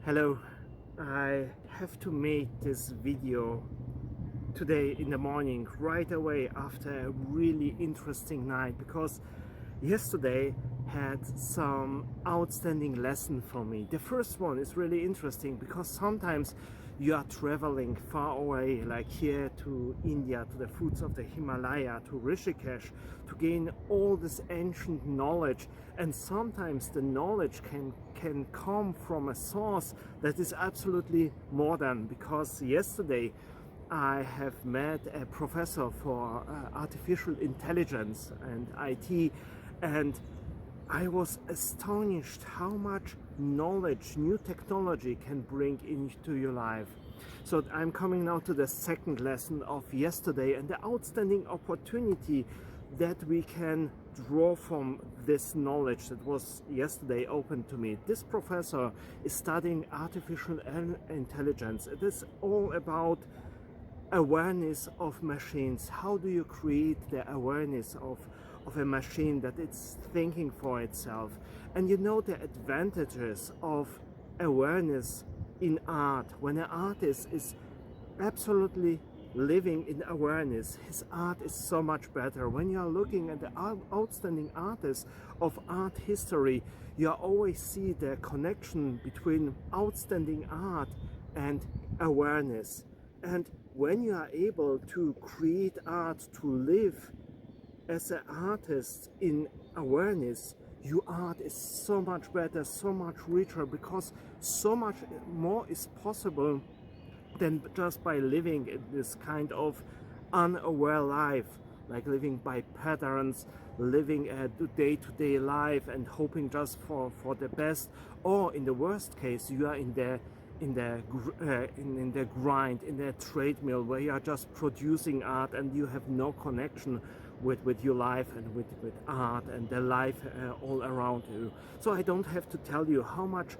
Hello, I have to make this video today in the morning right away after a really interesting night, because yesterday had some outstanding lesson for me. The first one is really interesting because sometimes you are traveling far away, like here to India, to the foots of the Himalaya, to Rishikesh, to gain all this ancient knowledge, and sometimes the knowledge can come from a source that is absolutely modern. Because yesterday I have met a professor for artificial intelligence and IT, and I was astonished how much knowledge new technology can bring into your life. So I'm coming now to the second lesson of yesterday and the outstanding opportunity that we can draw from this knowledge that was yesterday open to me. This professor is studying artificial intelligence. It is all about awareness of machines. How do you create the awareness of a machine that it's thinking for itself? And you know the advantages of awareness in art. When an artist is absolutely living in awareness, his art is so much better. When you are looking at the outstanding artists of art history, you always see the connection between outstanding art and awareness. And when you are able to create art, to live as an artist in awareness, your art is so much better, so much richer, because so much more is possible than just by living in this kind of unaware life, like living by patterns, living a day-to-day life and hoping just for the best. Or in the worst case, you are in the grind, in the treadmill, where you are just producing art and you have no connection with your life and with art and the life all around you. So I don't have to tell you how much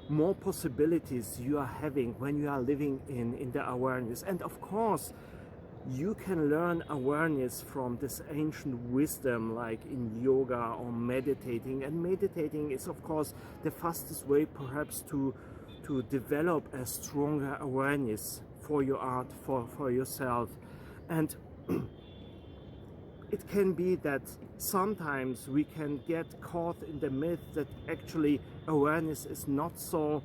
more possibilities you are having when you are living in the awareness. And of course, you can learn awareness from this ancient wisdom, like in yoga or meditating. And meditating is of course the fastest way perhaps to develop a stronger awareness for your art, for yourself. And it can be that sometimes we can get caught in the myth that actually awareness is not so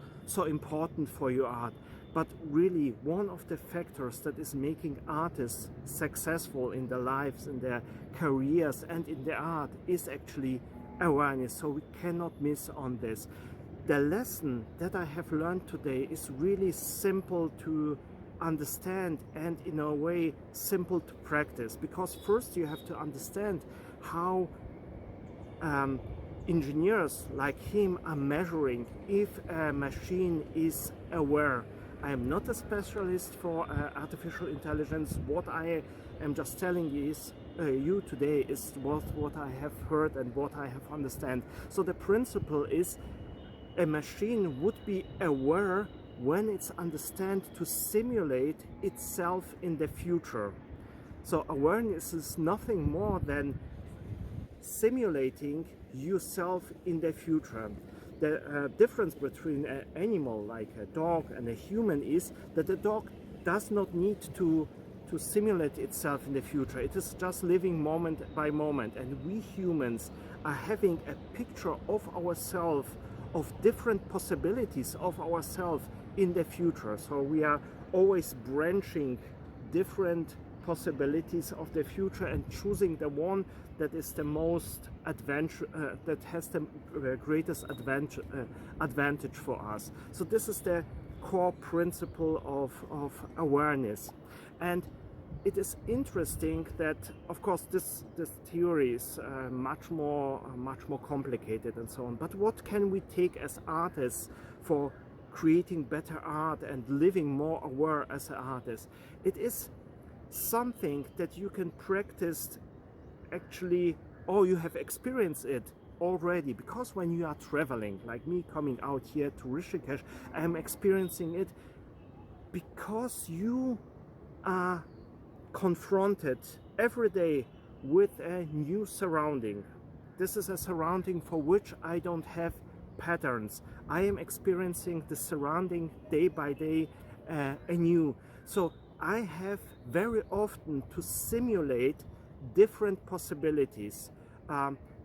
important for your art. But really, one of the factors that is making artists successful in their lives, in their careers and in their art is actually awareness. So we cannot miss on this. The lesson that I have learned today is really simple to understand and in a way simple to practice, because first you have to understand how engineers like him are measuring if a machine is aware. I am not a specialist for artificial intelligence. What I am just telling you is you today is what I have heard and what I have understand. So the principle is, a machine would be aware when it's understand to simulate itself in the future. So awareness is nothing more than simulating yourself in the future. The difference between an animal like a dog and a human is that the dog does not need to simulate itself in the future. It is just living moment by moment. And we humans are having a picture of ourselves, of different possibilities of ourselves in the future. So we are always branching different possibilities of the future and choosing the one that is the most that has the greatest advantage for us. So this is the core principle of awareness. And it is interesting that, of course, this theory is much more complicated and so on. But what can we take as artists for creating better art and living more aware as an artist? It is something that you can practice actually, or you have experienced it already, because when you are traveling, like me coming out here to Rishikesh, I am experiencing it because you are confronted every day with a new surrounding. This is a surrounding for which I don't have patterns. I am experiencing the surrounding day by day anew. So I have very often to simulate different possibilities.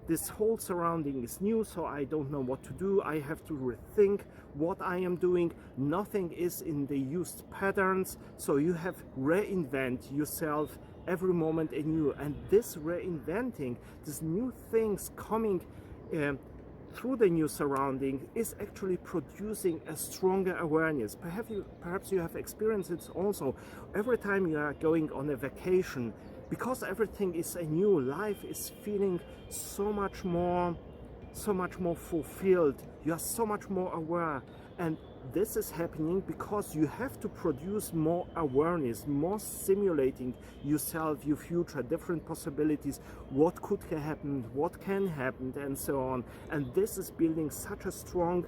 This whole surrounding is new, so I don't know what to do. I have to rethink what I am doing. Nothing is in the used patterns, so you have reinvent yourself every moment anew. And this reinventing, these new things coming through the new surrounding is actually producing a stronger awareness. Perhaps you have experienced it also. Every time you are going on a vacation, because everything is anew, life is feeling so much more fulfilled. You are so much more aware, and this is happening because you have to produce more awareness, more simulating yourself, your future, different possibilities, what could happen, what can happen, and so on. And this is building such a strong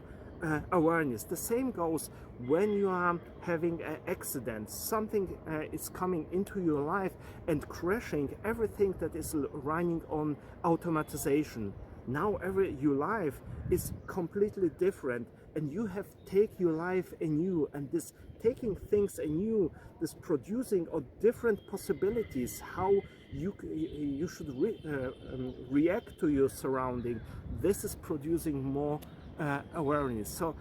awareness. The same goes when you are having an accident. Something is coming into your life and crashing everything that is running on automatization. Now your life is completely different, and you have take your life anew, and this taking things anew, this producing of different possibilities, how you should react to your surrounding. This is producing more awareness. So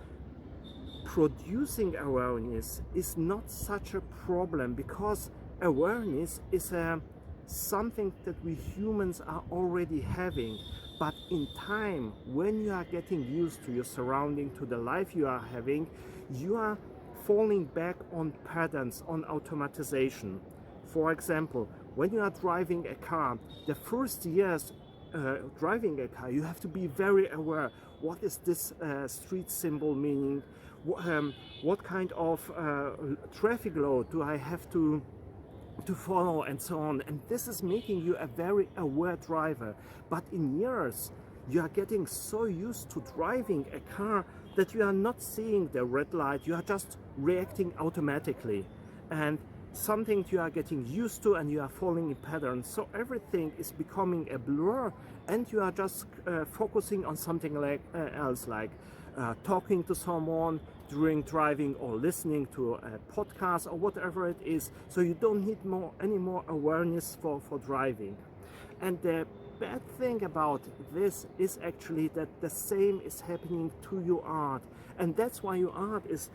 producing awareness is not such a problem, because awareness is something that we humans are already having. But in time, when you are getting used to your surrounding, to the life you are having, you are falling back on patterns, on automatization. For example, when you are driving a car, the first years driving a car, you have to be very aware. What is this street symbol meaning? What kind of traffic law do I have to follow, and so on. And this is making you a very aware driver. But in years, you are getting so used to driving a car that you are not seeing the red light. You are just reacting automatically. And something you are getting used to, and you are falling in patterns. So everything is becoming a blur, and you are just focusing on something else, like talking to someone during driving, or listening to a podcast, or whatever it is. So you don't need any more awareness for driving. And the bad thing about this is actually that the same is happening to your art, and that's why your art is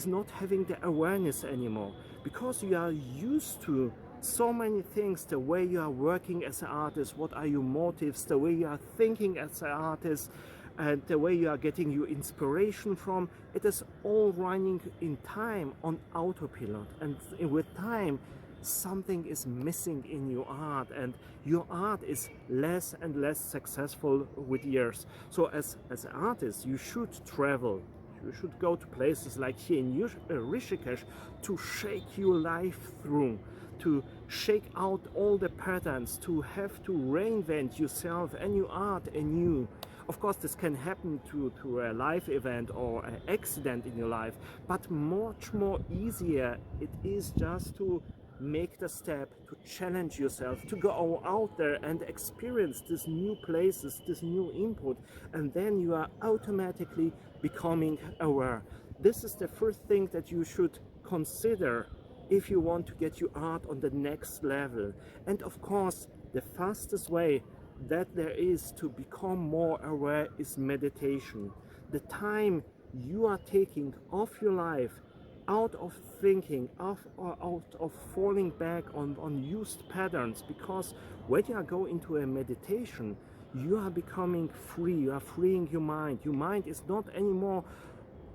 not having the awareness anymore, because you are used to so many things, the way you are working as an artist, what are your motives, the way you are thinking as an artist, and the way you are getting your inspiration from. It is all running in time on autopilot, and with time something is missing in your art, and your art is less and less successful with years. So as an artist, you should travel. You should go to places like here in Rishikesh to shake your life through, to shake out all the patterns, to have to reinvent yourself and your art anew. Of course, this can happen to a live event or an accident in your life, but much more easier it is just to make the step, to challenge yourself, to go out there and experience these new places, this new input, and then you are automatically becoming aware. This is the first thing that you should consider if you want to get your art on the next level. And of course, the fastest way that there is to become more aware is meditation. The time you are taking off your life, out of thinking, out of falling back on used patterns, because when you go into a meditation, you are becoming free, you are freeing your mind. Your mind is not anymore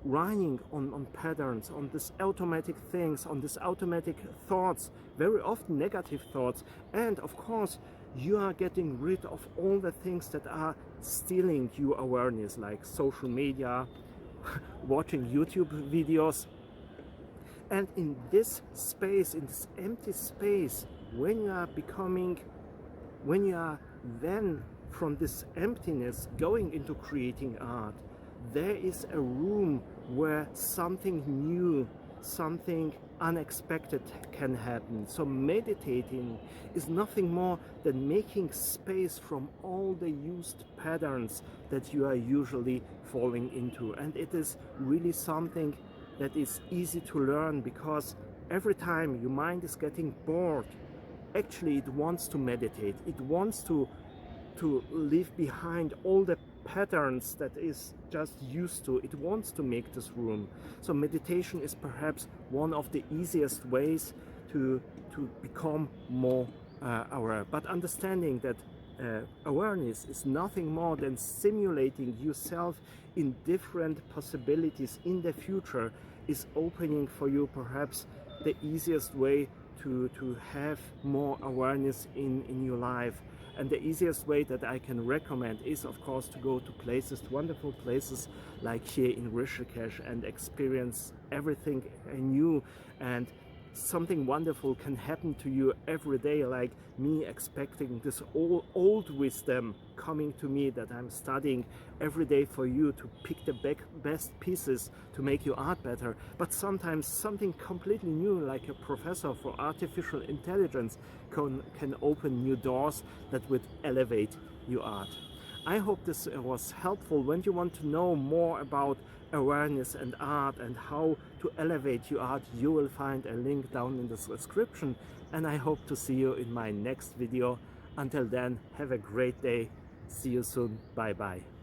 running on patterns, on these automatic things, on these automatic thoughts, very often negative thoughts. And of course, you are getting rid of all the things that are stealing your awareness, like social media, watching YouTube videos. And in this space, in this empty space, when you are then from this emptiness going into creating art, there is a room where something new, something unexpected can happen. So meditating is nothing more than making space from all the used patterns that you are usually falling into. And it is really something that is easy to learn, because every time your mind is getting bored, actually it wants to meditate. It wants to leave behind all the patterns that is just used to. It wants to make this room. So meditation is perhaps one of the easiest ways to become more aware. But understanding that awareness is nothing more than simulating yourself in different possibilities in the future is opening for you perhaps the easiest way to have more awareness in your life. And the easiest way that I can recommend is, of course, to go to places, wonderful places like here in Rishikesh, and experience everything new. And something wonderful can happen to you every day, like me expecting this old wisdom coming to me that I'm studying every day for you to pick the best pieces to make your art better. But sometimes something completely new, like a professor for artificial intelligence, can open new doors that would elevate your art. I hope this was helpful. When you want to know more about awareness and art and how to elevate your art, you will find a link down in the description, and I hope to see you in my next video. Until then, have a great day. See you soon. Bye bye.